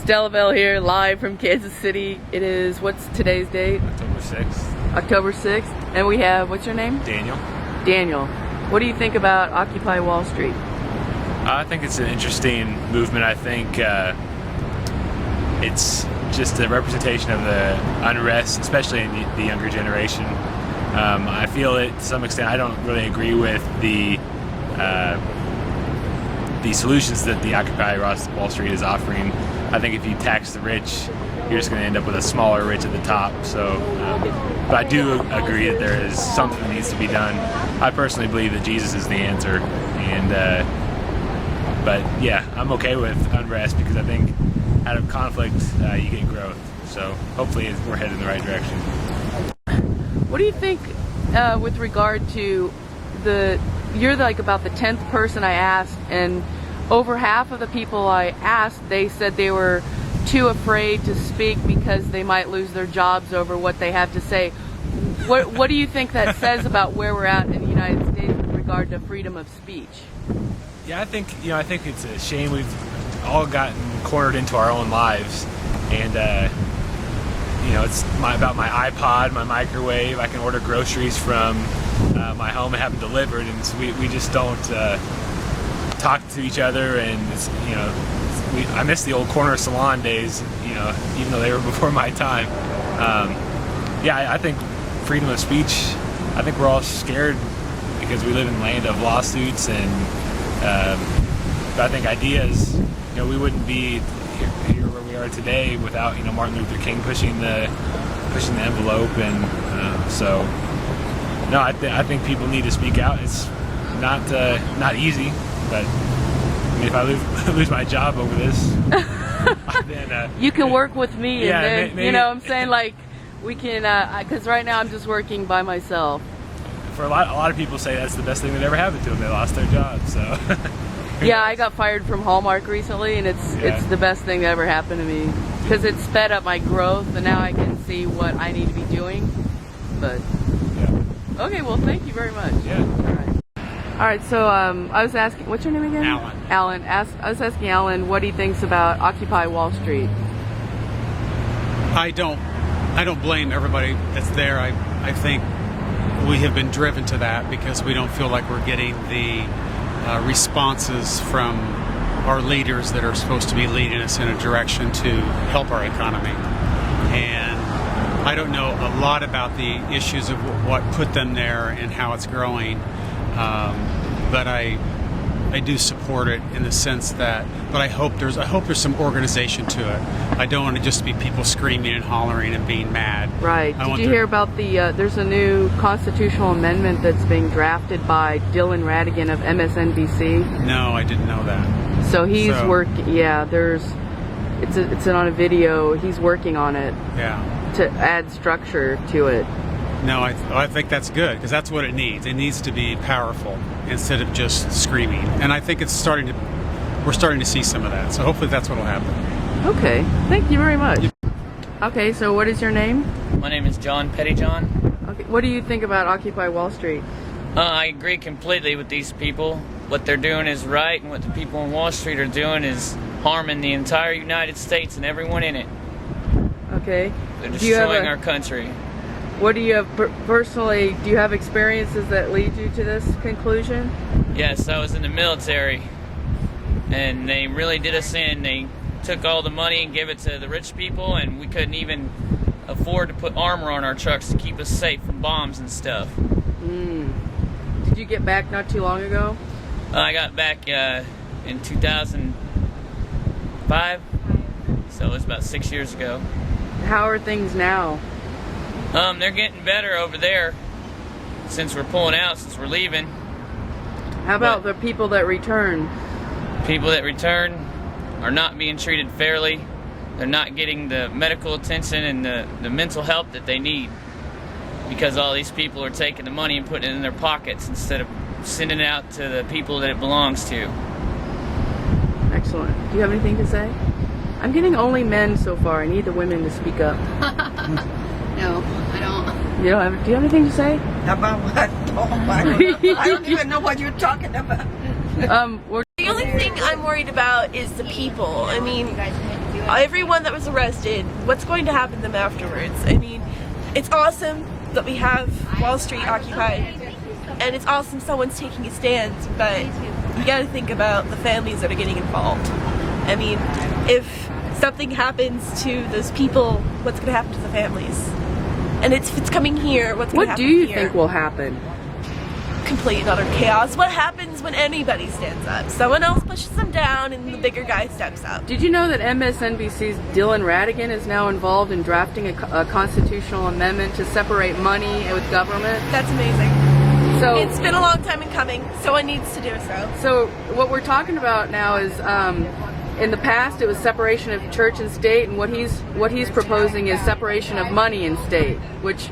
Stella Bell here, live from Kansas City. It is, what's today's date? October 6th. October 6th. And we have, what's your name? Daniel. Daniel. What do you think about Occupy Wall Street? I think it's an interesting movement. I think it's just a representation of the unrest, especially in the younger generation. I feel it to some extent. I don't really agree with the solutions that the Occupy Wall Street is offering. I think if you tax the rich, you're just going to end up with a smaller rich at the top. So, but I do agree that there is something that needs to be done. I personally believe that Jesus is the answer, and but yeah, I'm okay with unrest because I think out of conflict you get growth. So hopefully we're headed in the right direction. What do you think with regard to you're like about the 10th person I asked, and over half of the people I asked, they said they were too afraid to speak because they might lose their jobs over what they have to say. What do you think that says about where we're at in the United States with regard to freedom of speech? Yeah, I think it's a shame we've all gotten cornered into our own lives, and it's about my iPod, my microwave. I can order groceries from my home and have them delivered, and so we just don't talk to each other, and I miss the old corner salon days, even though they were before my time. I think freedom of speech, I think we're all scared because we live in a land of lawsuits, and but I think ideas, we wouldn't be here where we are today without Martin Luther King pushing the envelope, and I think people need to speak out. It's not easy, but if I lose my job over this, then you can work with me, yeah, and then maybe, I'm saying, like, we can, because right now I'm just working by myself. For a lot of people say that's the best thing that ever happened to them. They lost their job, so. Yeah, I got fired from Hallmark recently, and it's the best thing that ever happened to me because it sped up my growth, and now I can see what I need to be doing. But okay, well, thank you very much. Yeah. All right. So I was asking, what's your name again? Alan. Alan. I was asking Alan what he thinks about Occupy Wall Street. I don't blame everybody that's there. I think we have been driven to that because we don't feel like we're getting the responses from our leaders that are supposed to be leading us in a direction to help our economy. And I don't know a lot about the issues of what put them there and how it's growing, but I do support it in the sense that, but I hope there's some organization to it. I don't want to just be people screaming and hollering and being mad. Right. Did you hear about there's a new constitutional amendment that's being drafted by Dylan Radigan of MSNBC? No, I didn't know that. So he's working, it's on a video, he's working on it. Yeah. To add structure to it. No, I think that's good because that's what it needs. It needs to be powerful instead of just screaming. And I think we're starting to see some of that. So hopefully that's what will happen. Okay, thank you very much. Okay, so what is your name? My name is John Pettyjohn. Okay, what do you think about Occupy Wall Street? I agree completely with these people. What they're doing is right, and what the people on Wall Street are doing is harming the entire United States and everyone in it. Okay. They're destroying our country. What do you have personally? Do you have experiences that lead you to this conclusion? Yes, I was in the military, and they really did us in. They took all the money and gave it to the rich people, and we couldn't even afford to put armor on our trucks to keep us safe from bombs and stuff. Did you get back not too long ago? I got back in 2005, so it was about 6 years ago. How are things now? They're getting better over there since we're pulling out, since we're leaving. How about the people that return? People that return are not being treated fairly. They're not getting the medical attention and the mental help that they need because all these people are taking the money and putting it in their pockets instead of sending it out to the people that it belongs to. Excellent. Do you have anything to say? I'm getting only men so far. I need the women to speak up. No, I don't. You don't have? Do you have anything to say? About what? Oh, I don't even know what you're talking about. The only thing I'm worried about is the people. I mean, everyone that was arrested, what's going to happen to them afterwards? I mean, it's awesome that we have Wall Street occupied, and it's awesome someone's taking a stand, but you gotta think about the families that are getting involved. I mean, if something happens to those people, what's gonna happen to the families? And if it's coming here, what's gonna happen here? What do you think will happen? Complete and utter chaos. What happens when anybody stands up? Someone else pushes them down and the bigger guy steps up. Did you know that MSNBC's Dylan Ratigan is now involved in drafting a constitutional amendment to separate money with government? That's amazing. So it's been a long time in coming. Someone needs to do so. So what we're talking about now is, in the past it was separation of church and state, and what he's proposing is separation of money and state, which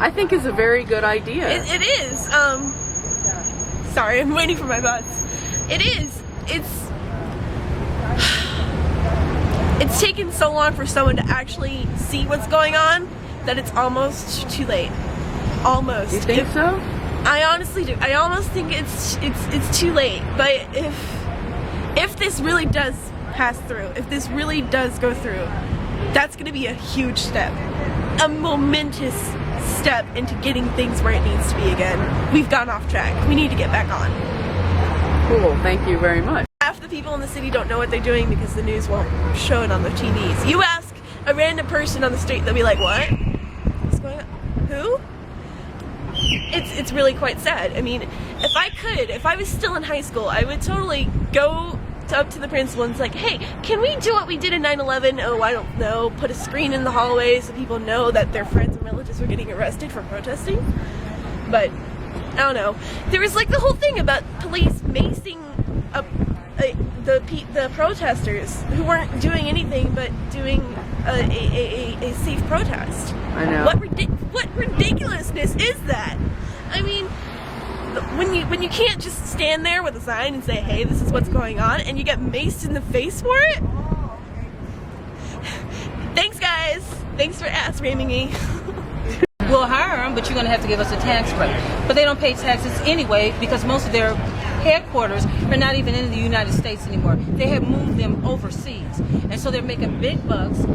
I think is a very good idea. It is. Sorry, I'm waiting for my bus. It is. It's taken so long for someone to actually see what's going on that it's almost too late. Almost. You think so? I honestly do. I almost think it's too late. But if this really does pass through, if this really does go through, that's going to be a huge step, a momentous step into getting things where it needs to be again. We've gone off track. We need to get back on. Cool. Thank you very much. Half the people in the city don't know what they're doing because the news won't show it on their TVs. You ask a random person on the street, they'll be like, "What? What's going on? Who?" It's really quite sad. I mean, if I was still in high school, I would totally go up to the principal and it's like, "Hey, can we do what we did in 9/11? Oh, I don't know, put a screen in the hallway so people know that their friends and relatives were getting arrested for protesting." But I don't know. There was like the whole thing about police macing the protesters who weren't doing anything but doing a safe protest. I know. What ridiculousness is that? I mean, when you can't just stand there with a sign and say, "Hey, this is what's going on," and you get maced in the face for it? Thanks, guys. Thanks for ass-ramming me. We'll hire them, but you're going to have to give us a tax break. But they don't pay taxes anyway because most of their headquarters are not even in the United States anymore. They have moved them overseas. And so they're making big bucks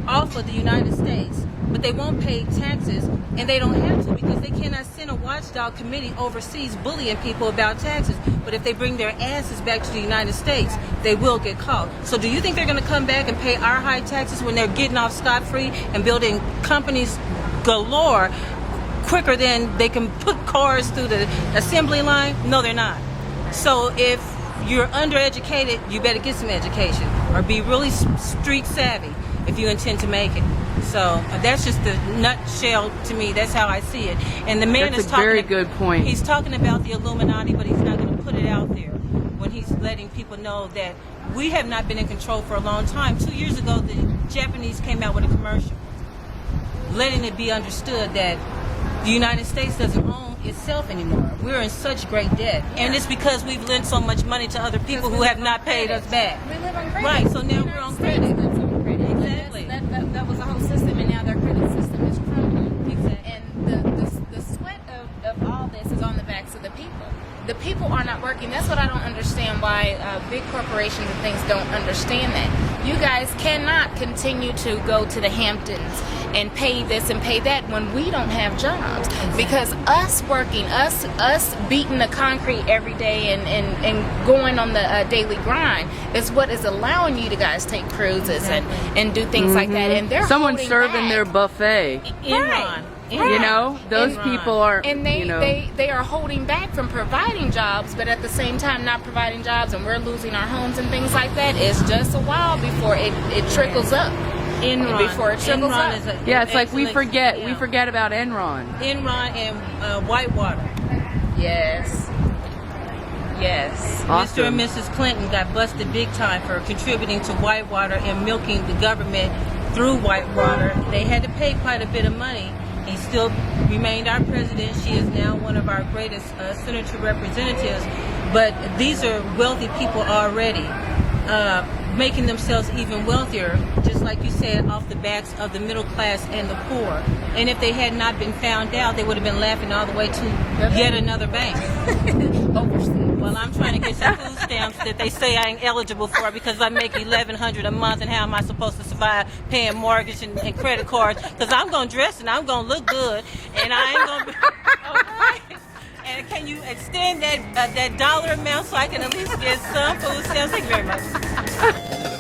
off of the United States, but they won't pay taxes, and they don't have to because they cannot send a watchdog committee overseas bullying people about taxes. But if they bring their asses back to the United States, they will get caught. So do you think they're going to come back and pay our high taxes when they're getting off scot-free and building companies galore quicker than they can put cars through the assembly line? No, they're not. So if you're undereducated, you better get some education or be really street savvy if you intend to make it. So that's just the nutshell to me. That's how I see it. And the man that's is a talking. very good point. He's talking about the Illuminati, but he's not going to put it out there when he's letting people know that we have not been in control for a long time. 2 years ago, the Japanese came out with a commercial letting it be understood that the United States doesn't own itself anymore. We're in such great debt. And it's because we've lent so much money to other people who have not paid us back. We live on credit. Right, so now we're on credit. Exactly. That was the whole system, and now their credit system is crumbling. Exactly. And the sweat of all this is on the backs of the people. The people are not working. That's what I don't understand, why big corporations and things don't understand that. You guys cannot continue to go to the Hamptons and pay this and pay that when we don't have jobs. Because us working, us beating the concrete every day and going on the daily grind is what is allowing you to guys take cruises and do things like that. And they're someone holding serving back. their buffet. Right. You know, those people are, and they are holding back from providing jobs, but at the same time not providing jobs, and we're losing our homes and things like that. It's just a while before it trickles up. Enron. Before it trickles Enron up. is a, yeah, it's like we excellent- forget about Enron. Enron and Whitewater. Yes. Awesome. Mr. and Mrs. Clinton got busted big time for contributing to Whitewater and milking the government through Whitewater. They had to pay quite a bit of money. He still remained our president. She is now one of our greatest senator representatives. But these are wealthy people already, making themselves even wealthier, just like you said, off the backs of the middle class and the poor. And if they had not been found out, they would have been laughing all the way to yet another bank. Overseas. Well, Well, I'm trying to get some food stamps that they say I ain't eligible for because I make $1,100 a month, and how am I supposed to survive paying mortgage and credit cards? Because I'm gonna dress and I'm gonna look good, and I ain't gonna be. Okay. And can you extend that dollar amount so I can at least get some food stamps? Thank you very much.